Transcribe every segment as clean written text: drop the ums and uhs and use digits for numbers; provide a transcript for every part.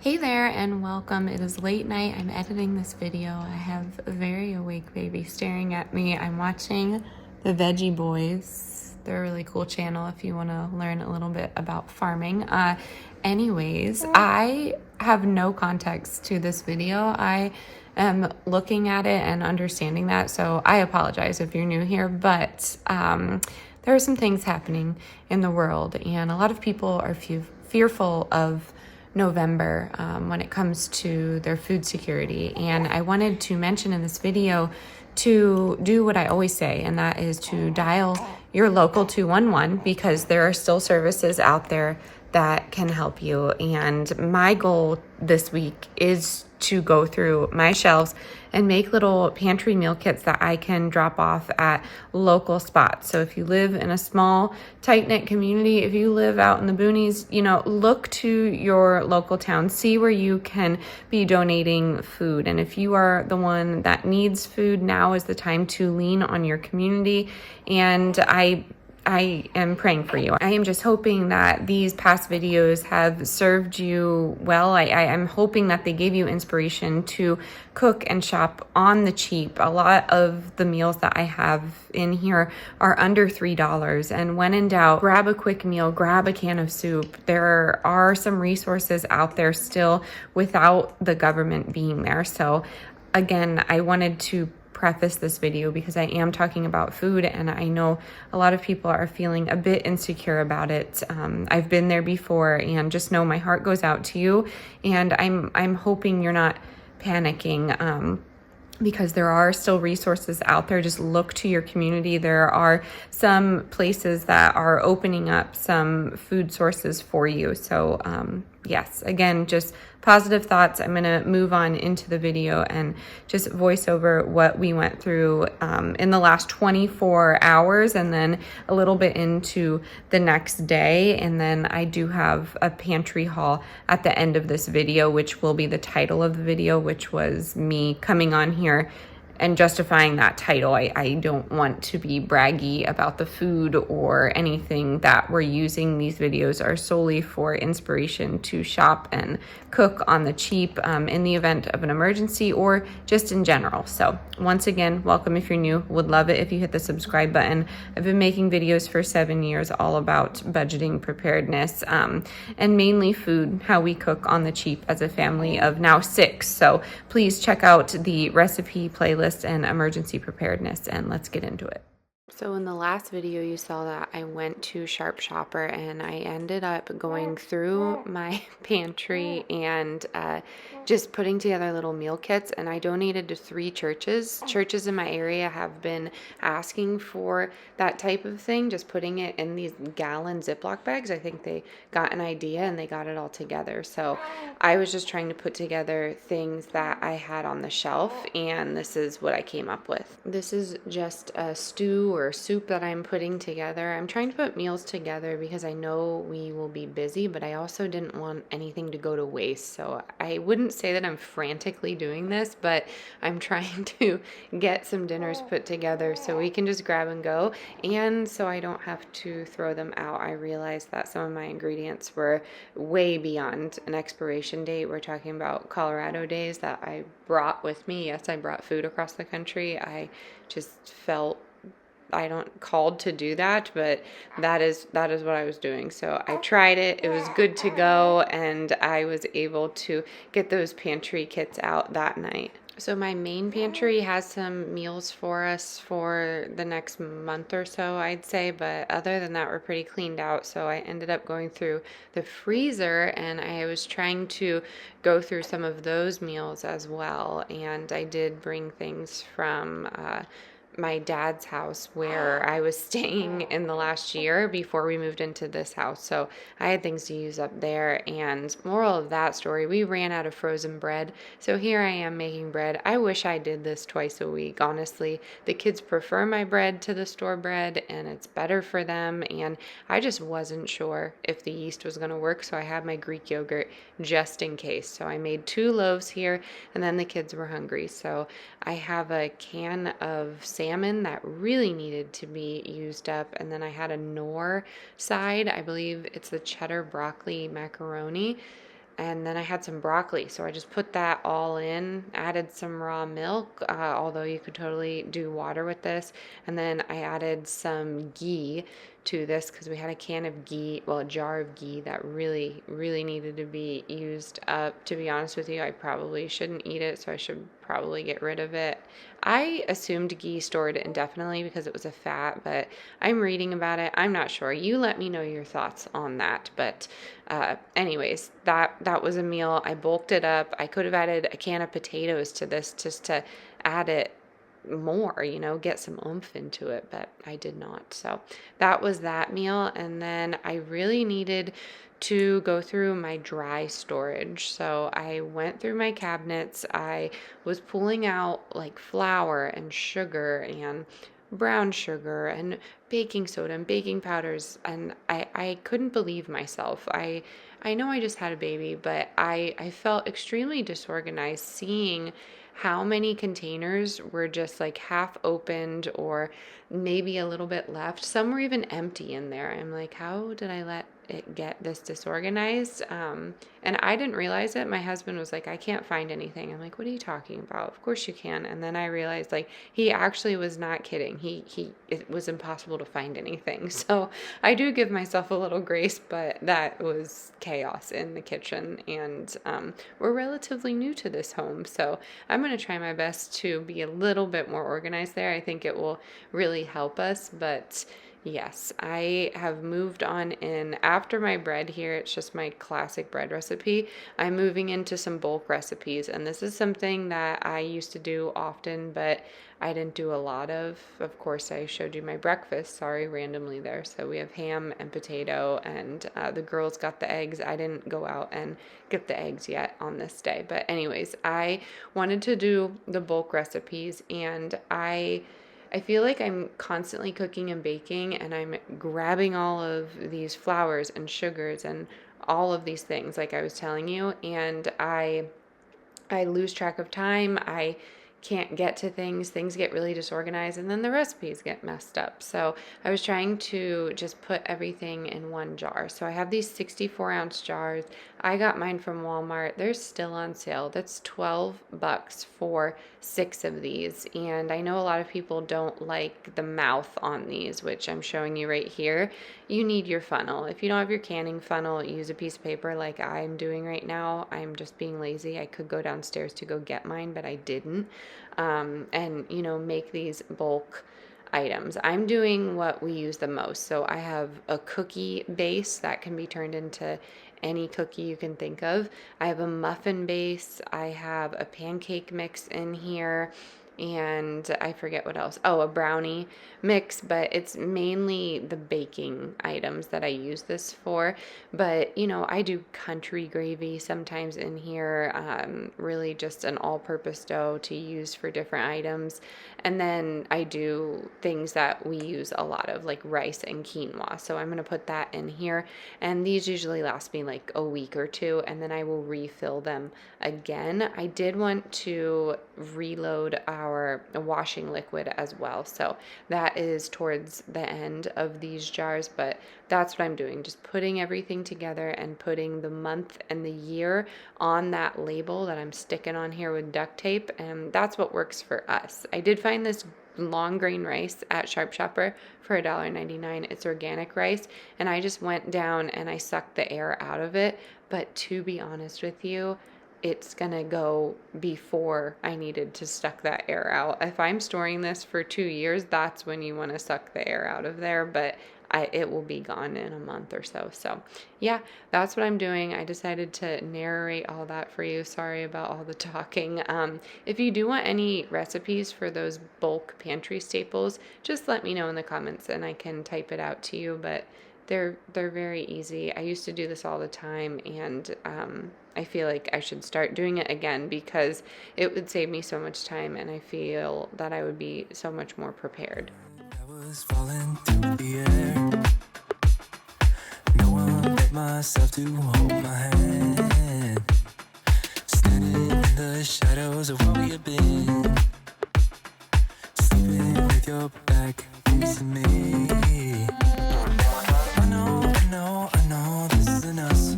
Hey there and welcome. It is late night. I'm editing this video. I have a very awake baby staring at me. I'm watching the Veggie Boys. They're a really cool channel if you want to learn a little bit about farming. Anyways, I have no context to this video. I am looking at it and understanding that, so I apologize if you're new here, but there are some things happening in the world, and a lot of people are fearful of November when it comes to their food security. And I wanted to mention in this video to do what I always say, and that is to dial your local 211 because there are still services out there that can help you. And my goal this week is to go through my shelves and make little pantry meal kits that I can drop off at local spots. So if you live in a small, tight-knit community, if you live out in the boonies, look to your local town, see where you can be donating food. And if you are the one that needs food, now is the time to lean on your community. And I am praying for you. I am just hoping that these past videos have served you well. I'm hoping that they gave you inspiration to cook and shop on the cheap. A lot of the meals that I have in here are under $3. And when in doubt, grab a quick meal, grab a can of soup. There are some resources out there still without the government being there. So again, I wanted to preface this video because I am talking about food, and I know a lot of people are feeling a bit insecure about it. I've been there before, and just know my heart goes out to you, and I'm hoping you're not panicking. Because there are still resources out there. Just look to your community. There are some places that are opening up some food sources for you. So yes, again, just positive thoughts. I'm gonna move on into the video and just voice over what we went through in the last 24 hours and then a little bit into the next day. And then I do have a pantry haul at the end of this video, which will be the title of the video, which was me coming on here and justifying that title. I don't want to be braggy about the food or anything that we're using. These videos are solely for inspiration to shop and cook on the cheap in the event of an emergency or just in general. So once again, welcome if you're new. Would love it if you hit the subscribe button. I've been making videos for 7 years all about budgeting, preparedness, and mainly food, how we cook on the cheap as a family of now 6. So please check out the recipe playlist and emergency preparedness, and let's get into it. So in the last video you saw that I went to Sharp Shopper and I ended up going through my pantry and just putting together little meal kits, and I donated to 3 churches. Churches in my area have been asking for that type of thing, just putting it in these gallon Ziploc bags. I think they got an idea and they got it all together. So I was just trying to put together things that I had on the shelf, and this is what I came up with. This is just a stew or soup that I'm putting together. I'm trying to put meals together because I know we will be busy, but I also didn't want anything to go to waste. So I wouldn't say that I'm frantically doing this, but I'm trying to get some dinners put together so we can just grab and go, and so I don't have to throw them out. I realized that some of my ingredients were way beyond an expiration date. We're talking about Colorado days that I brought with me. Yes, I brought food across the country. I just felt called to do that, but that is what I was doing. So I tried it. It was good to go, and I was able to get those pantry kits out that night. So my main pantry has some meals for us for the next month or so, I'd say, but other than that, we're pretty cleaned out. So I ended up going through the freezer, and I was trying to go through some of those meals as well. And I did bring things from my dad's house where I was staying in the last year before we moved into this house. So I had things to use up there. And moral of that story, we ran out of frozen bread. So here I am making bread. I wish I did this twice a week, honestly. The kids prefer my bread to the store bread, and it's better for them. And I just wasn't sure if the yeast was going to work. So I had my Greek yogurt just in case. So I made 2 loaves here, and then the kids were hungry. So I have a can of salmon that really needed to be used up, and then I had a Knorr side. I believe it's the cheddar broccoli macaroni. And then I had some broccoli, so I just put that all in, added some raw milk, although you could totally do water with this. And then I added some ghee to this because we had a can of ghee, well, a jar of ghee that really, really needed to be used up. To be honest with you, I probably shouldn't eat it, so I should probably get rid of it. I assumed ghee stored indefinitely because it was a fat, but I'm reading about it. I'm not sure. You let me know your thoughts on that. But anyways, that was a meal. I bulked it up. I could have added a can of potatoes to this just to add it more, get some oomph into it, but I did not. So that was that meal. And then I really needed to go through my dry storage. So I went through my cabinets. I was pulling out like flour and sugar and brown sugar and baking soda and baking powders, and I couldn't believe myself. I know I just had a baby, but I felt extremely disorganized seeing how many containers were just like half opened or maybe a little bit left. Some were even empty in there. I'm like, how did I let it get this disorganized? And I didn't realize it. My husband was like, I can't find anything. I'm like, what are you talking about? Of course you can. And then I realized like he actually was not kidding. It was impossible to find anything. So I do give myself a little grace, but that was chaos in the kitchen. And we're relatively new to this home. So I'm going to try my best to be a little bit more organized there. I think it will really help us. But yes, I have moved on in after my bread here. It's just my classic bread recipe. I'm moving into some bulk recipes, and this is something that I used to do often, but I didn't do a lot of. Of course, I showed you my breakfast, sorry, randomly there. So we have ham and potato, and the girls got the eggs. I didn't go out and get the eggs yet on this day. But anyways, I wanted to do the bulk recipes, and I feel like I'm constantly cooking and baking, and I'm grabbing all of these flours and sugars and all of these things like I was telling you, and I lose track of time. I can't get to things get really disorganized, and then the recipes get messed up. So I was trying to just put everything in one jar. So I have these 64-ounce jars. I got mine from Walmart. They're still on sale. That's $12 for 6 of these. And I know a lot of people don't like the mouth on these, which I'm showing you right here. You need your funnel. If you don't have your canning funnel, use a piece of paper like I'm doing right now. I'm just being lazy. I could go downstairs to go get mine, but I didn't. And make these bulk items. I'm doing what we use the most. So I have a cookie base that can be turned into any cookie you can think of. I have a muffin base. I have a pancake mix in here. And I forget what else. Oh, a brownie mix, but it's mainly the baking items that I use this for. But, I do country gravy sometimes in here, really just an all-purpose dough to use for different items. And then I do things that we use a lot of, like rice and quinoa. So I'm going to put that in here. And these usually last me like a week or two, and then I will refill them again. I did want to reload our washing liquid as well. So that is towards the end of these jars, but that's what I'm doing. Just putting everything together and putting the month and the year on that label that I'm sticking on here with duct tape. And that's what works for us. I did find this long grain rice at Sharp Shopper for $1.99. It's organic rice, and I just went down and I sucked the air out of it. But to be honest with you, it's gonna go before I needed to suck that air out. If I'm storing this for 2 years, that's when you want to suck the air out of there, but it will be gone in a month or so. So yeah, that's what I'm doing. I decided to narrate all that for you. Sorry about all the talking. If you do want any recipes for those bulk pantry staples, just let me know in the comments and I can type it out to you, but they're very easy. I used to do this all the time, and I feel like I should start doing it again because it would save me so much time, and I feel that I would be so much more prepared. I was falling through the air. No one let myself to hold my hand. Standing in the shadows of what we have been. Sleeping with your back facing me. I know this isn't us.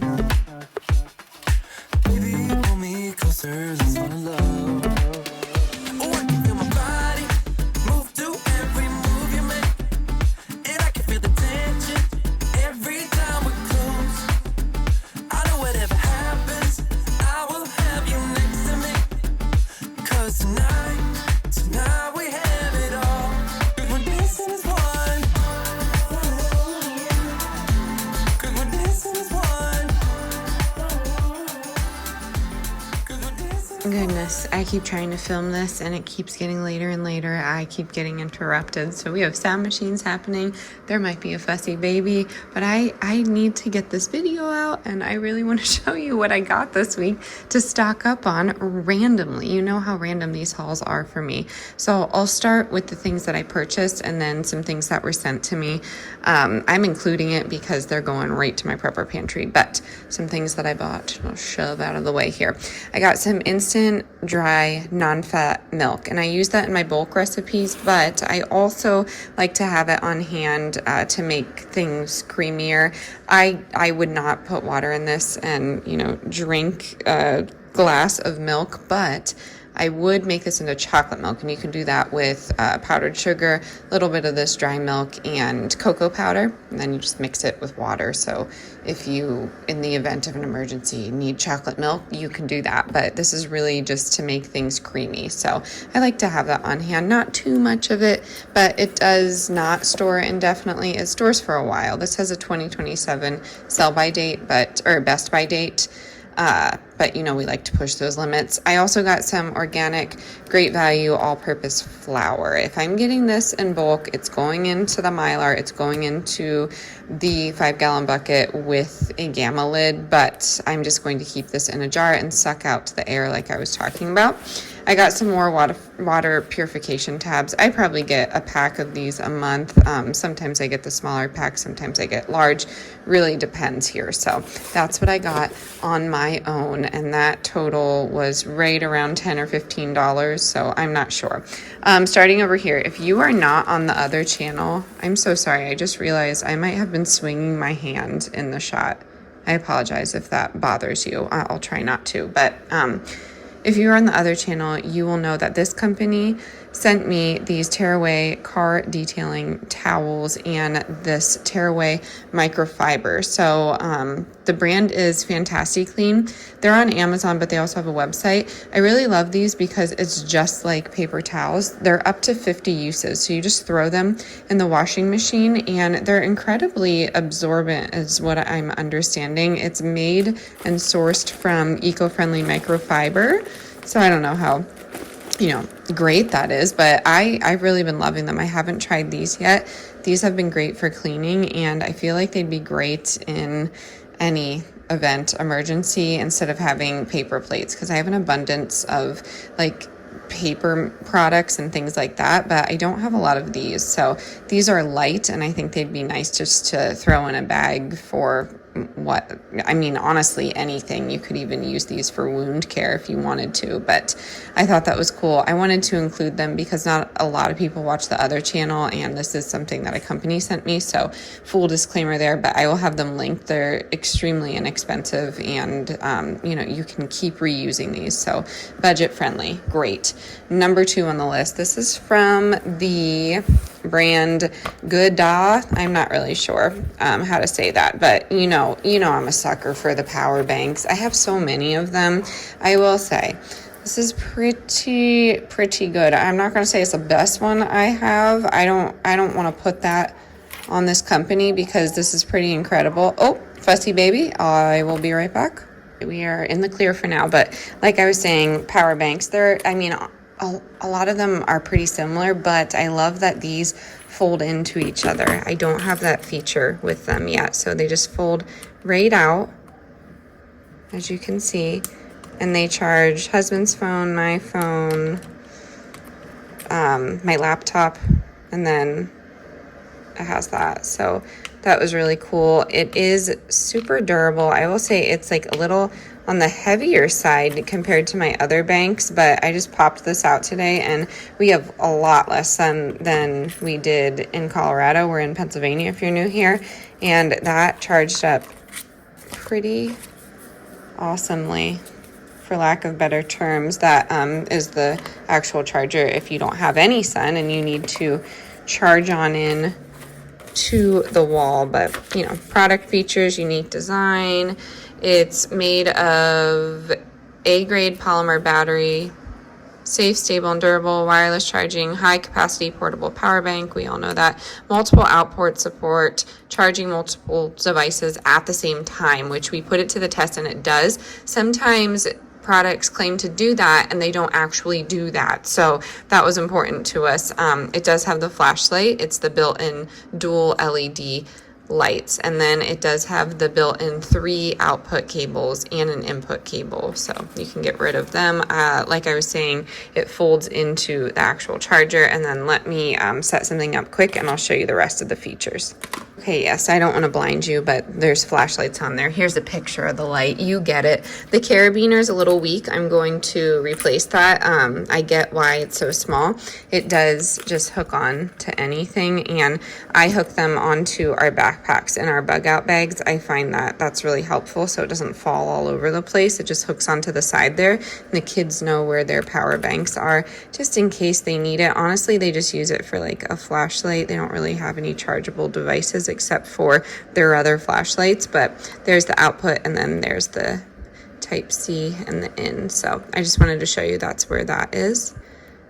Goodness, I keep trying to film this and it keeps getting later and later. I keep getting interrupted. So we have sound machines happening. There might be a fussy baby, but I need to get this video out, and I really want to show you what I got this week to stock up on randomly. You know how random these hauls are for me. So I'll start with the things that I purchased and then some things that were sent to me. I'm including it because they're going right to my prepper pantry, but some things that I bought, I'll shove out of the way here. I got some instant dry non-fat milk, and I use that in my bulk recipes, but I also like to have it on hand to make things creamier. I would not put water in this and drink a glass of milk, but I would make this into chocolate milk, and you can do that with powdered sugar, a little bit of this dry milk, and cocoa powder, and then you just mix it with water. So if you, in the event of an emergency, need chocolate milk, you can do that. But this is really just to make things creamy. So I like to have that on hand, not too much of it, but it does not store indefinitely. It stores for a while. This has a 2027 sell by date, or best by date. But we like to push those limits. I also got some organic, great value, all-purpose flour. If I'm getting this in bulk, it's going into the Mylar, it's going into the 5-gallon bucket with a gamma lid, but I'm just going to keep this in a jar and suck out the air like I was talking about. I got some more water purification tabs. I probably get a pack of these a month. Sometimes I get the smaller pack, sometimes I get large. Really depends here. So that's what I got on my own, and that total was right around $10 or $15. So I'm not sure. Starting over here, if you are not on the other channel, I'm so sorry. I just realized I might have been swinging my hand in the shot. I apologize if that bothers you. I'll try not to, but if you're on the other channel, you will know that this company sent me these tearaway car detailing towels and this tearaway microfiber. So the brand is Fantastic Clean. They're on Amazon, but they also have a website. I really love these because it's just like paper towels. They're up to 50 uses. So you just throw them in the washing machine, and they're incredibly absorbent is what I'm understanding. It's made and sourced from eco-friendly microfiber. So I don't know how great that is, but I've really been loving them. I haven't tried these yet. These have been great for cleaning, and I feel like they'd be great in any event emergency instead of having paper plates, because I have an abundance of paper products and things like that, but I don't have a lot of these. So these are light, and I think they'd be nice just to throw in a bag for honestly, anything. You could even use these for wound care if you wanted to, but I thought that was cool. I wanted to include them because not a lot of people watch the other channel, and this is something that a company sent me, so full disclaimer there, but I will have them linked. They're extremely inexpensive, and you can keep reusing these, so budget friendly. Great. Number 2 on the list, this is from the brand Gooda. I'm not really sure how to say that, but I'm a sucker for the power banks. I have so many of them. I will say this is pretty good. I'm not going to say it's the best one I have. I don't want to put that on this company because this is pretty incredible. Oh, fussy baby. I will be right back. We are in the clear for now, but like I was saying, power banks, a lot of them are pretty similar, but I love that these fold into each other. I don't have that feature with them yet, so they just fold right out, as you can see, and they charge husband's phone, my phone, my laptop, and then it has that. So that was really cool. It is super durable. I will say it's a little on the heavier side compared to my other banks, but I just popped this out today, and we have a lot less sun than we did in Colorado. We're in Pennsylvania if you're new here, and that charged up pretty awesomely, for lack of better terms. That is the actual charger if you don't have any sun and you need to charge on in to the wall. But product features, unique design. It's made of A-grade polymer battery, safe, stable, and durable, wireless charging, high capacity portable power bank. We all know that. Multiple output support, charging multiple devices at the same time, which we put it to the test and it does. Sometimes products claim to do that and they don't actually do that. So that was important to us. It does have the flashlight. It's the built-in dual LED lights, and then it does have the built-in 3 output cables and an input cable, so you can get rid of them. Like I was saying, it folds into the actual charger. And then let me set something up quick and I'll show you the rest of the features. Okay, yes, I don't want to blind you, but there's flashlights on there. Here's a picture of the light. You get it. The carabiner's a little weak. I'm going to replace that. I get why it's so small. It does just hook on to anything, and I hook them onto our backpacks and our bug out bags. I find that that's really helpful so it doesn't fall all over the place. It just hooks onto the side there, and the kids know where their power banks are just in case they need it. Honestly, they just use it for like a flashlight. They don't really have any chargeable devices except for their other flashlights, but there's the output and then there's the type C and the in. So I just wanted to show you that's where that is.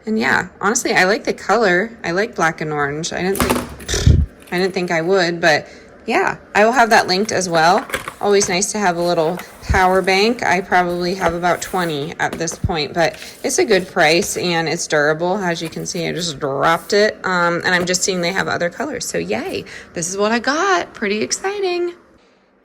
And yeah, honestly, I like the color. I like black and orange. I didn't think I would, but yeah, I will have that linked as well. Always nice to have a little power bank. I probably have about 20 at this point, but it's a good price and it's durable. As you can see, I just dropped it. And I'm just seeing they have other colors. So yay, this is what I got. Pretty exciting.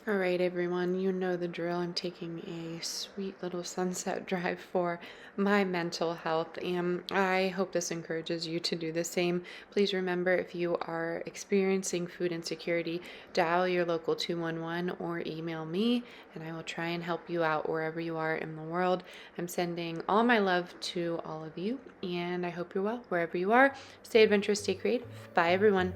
All right, everyone, you know the drill. I'm taking a sweet little sunset drive for my mental health, and I hope this encourages you to do the same. Please remember, if you are experiencing food insecurity, dial your local 211 or email me, and I will try and help you out wherever you are in the world. I'm sending all my love to all of you, and I hope you're well wherever you are. Stay adventurous, stay creative. Bye, everyone.